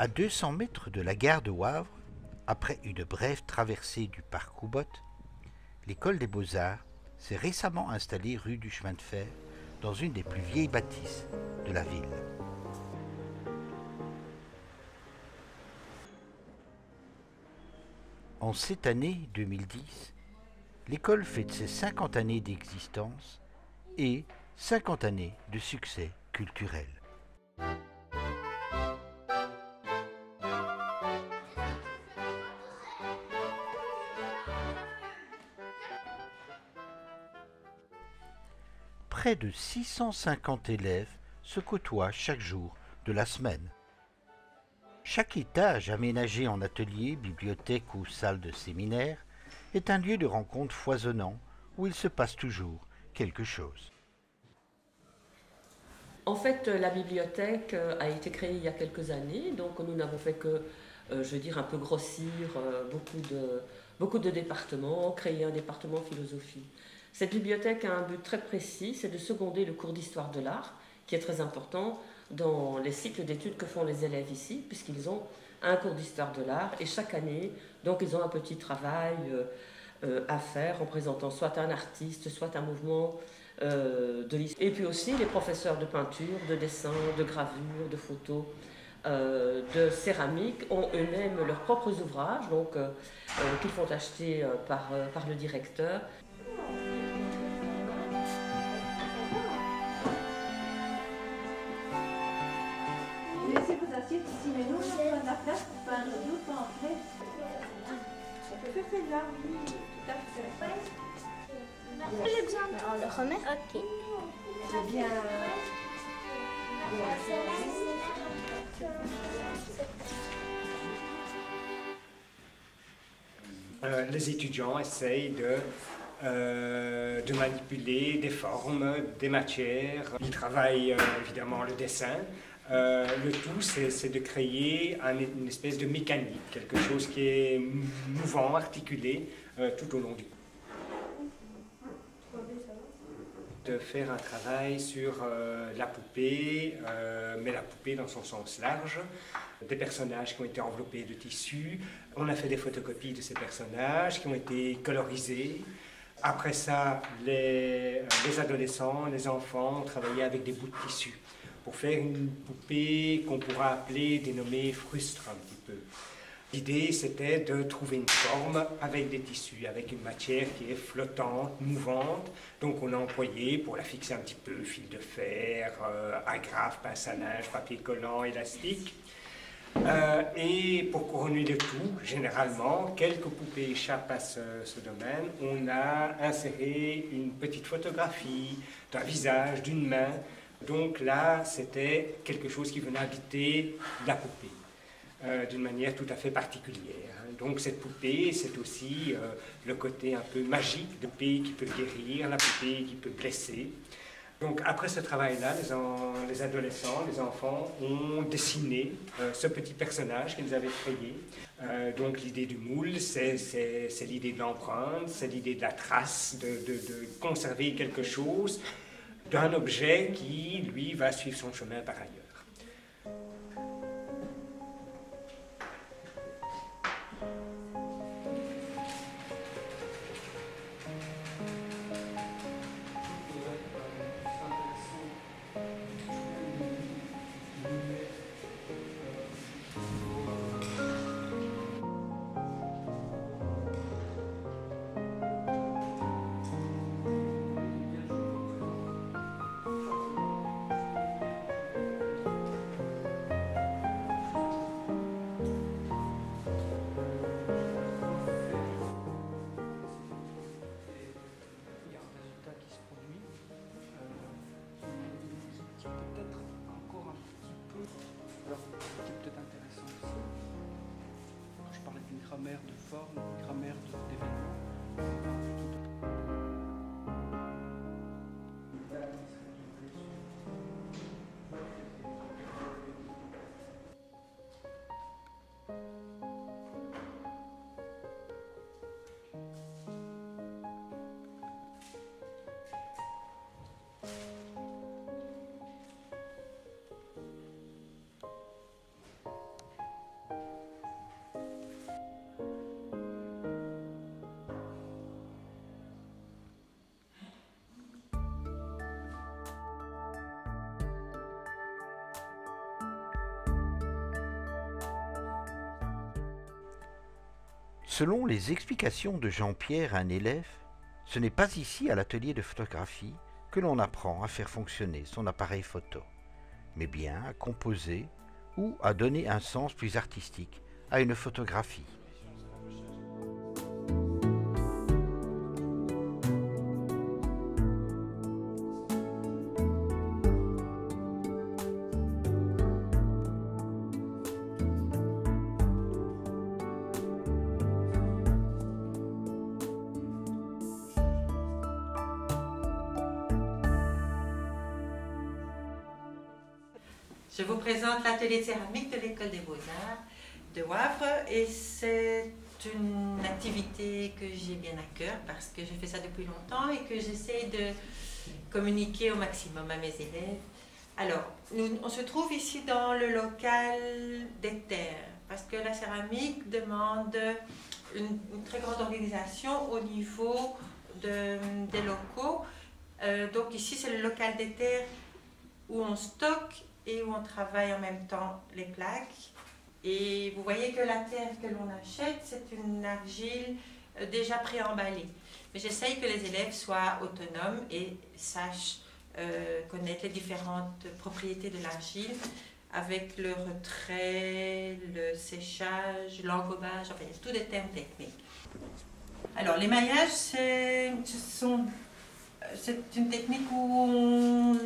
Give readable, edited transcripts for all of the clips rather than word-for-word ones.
À 200 mètres de la gare de Wavre, après une brève traversée du parc Roubotte, l'école des Beaux-Arts s'est récemment installée rue du Chemin de Fer, dans une des plus vieilles bâtisses de la ville. En cette année 2010, l'école fête ses 50 années d'existence et 50 années de succès culturel. Près de 650 élèves se côtoient chaque jour de la semaine. Chaque étage aménagé en atelier, bibliothèque ou salle de séminaire est un lieu de rencontre foisonnant où il se passe toujours quelque chose. En fait, la bibliothèque a été créée il y a quelques années, donc nous n'avons fait que, un peu grossir beaucoup de départements, créer un département philosophie. Cette bibliothèque a un but très précis, c'est de seconder le cours d'histoire de l'art, qui est très important dans les cycles d'études que font les élèves ici, puisqu'ils ont un cours d'histoire de l'art, et chaque année, donc ils ont un petit travail à faire en présentant soit un artiste, soit un mouvement de l'histoire. Et puis aussi les professeurs de peinture, de dessin, de gravure, de photo, de céramique ont eux-mêmes leurs propres ouvrages, qu'ils font acheter par le directeur. Laissez vos assiettes ici, mais nous, on a de la place pour peindre d'autres en fait. On peut faire celle-là, oui, tout à fait. J'ai besoin de... On le remet. Ok. C'est bien. Les étudiants essayent de manipuler des formes, des matières. Ils travaillent évidemment le dessin. Le tout, c'est de créer une espèce de mécanique, quelque chose qui est mouvant, articulé tout au long du cours. De faire un travail sur la poupée, mais la poupée dans son sens large, des personnages qui ont été enveloppés de tissu. On a fait des photocopies de ces personnages qui ont été colorisés. Après ça, les adolescents, les enfants ont travaillé avec des bouts de tissu pour faire une poupée qu'on pourra appeler, dénommer frustre un petit peu. L'idée, c'était de trouver une forme avec des tissus, avec une matière qui est flottante, mouvante. Donc on a employé, pour la fixer un petit peu, fil de fer, agrafe, pince à linge, papier collant, élastique. Et pour couronner le tout, généralement, quelques poupées échappent à ce domaine. On a inséré une petite photographie d'un visage, d'une main. Donc là, c'était quelque chose qui venait habiter la poupée. D'une manière tout à fait particulière. Donc cette poupée, c'est aussi le côté un peu magique, la poupée qui peut guérir, la poupée qui peut blesser. Donc après ce travail-là, les adolescents, les enfants ont dessiné ce petit personnage qu'ils avaient créé. Donc l'idée du moule, c'est l'idée de l'empreinte, c'est l'idée de la trace, de conserver quelque chose d'un objet qui, lui, va suivre son chemin par ailleurs. Grammaire de forme, grammaire d'événement. Selon les explications de Jean-Pierre, un élève, ce n'est pas ici à l'atelier de photographie que l'on apprend à faire fonctionner son appareil photo, mais bien à composer ou à donner un sens plus artistique à une photographie. Je vous présente l'atelier de céramique de l'École des Beaux-Arts de Wavre et c'est une activité que j'ai bien à cœur parce que je fais ça depuis longtemps et que j'essaie de communiquer au maximum à mes élèves. Alors, on se trouve ici dans le local des terres parce que la céramique demande une très grande organisation au niveau des locaux. Donc ici, c'est le local des terres où on stocke et où on travaille en même temps les plaques. Et vous voyez que la terre que l'on achète, c'est une argile déjà préemballée. Mais j'essaye que les élèves soient autonomes et sachent connaître les différentes propriétés de l'argile avec le retrait, le séchage, l'engobage, enfin, il y a tous des termes techniques. Alors, l'émaillage, c'est une technique où on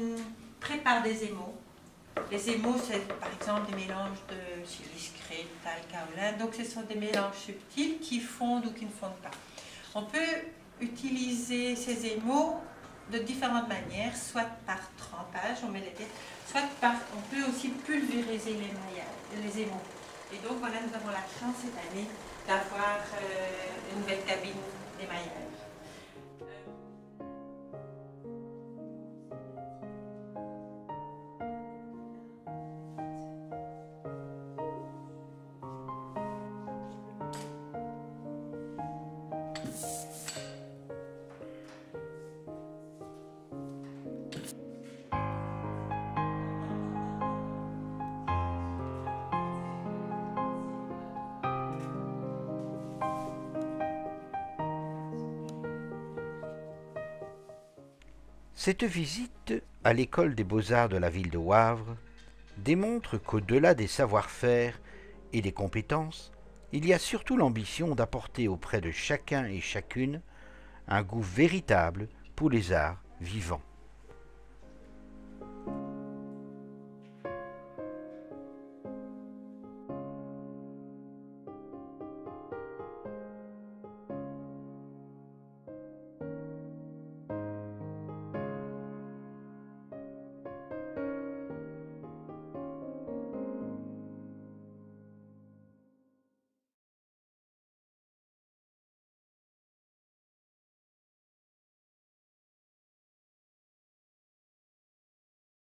prépare des émaux. Les émaux, c'est par exemple des mélanges de silice, craie, taille, kaolin. Donc, ce sont des mélanges subtils qui fondent ou qui ne fondent pas. On peut utiliser ces émaux de différentes manières, soit par trempage, on met les terres, soit on peut aussi pulvériser les émaux. Et donc, voilà, nous avons la chance cette année d'avoir une nouvelle cabine d'émaillage. Cette visite à l'école des beaux-arts de la ville de Wavre démontre qu'au-delà des savoir-faire et des compétences, il y a surtout l'ambition d'apporter auprès de chacun et chacune un goût véritable pour les arts vivants.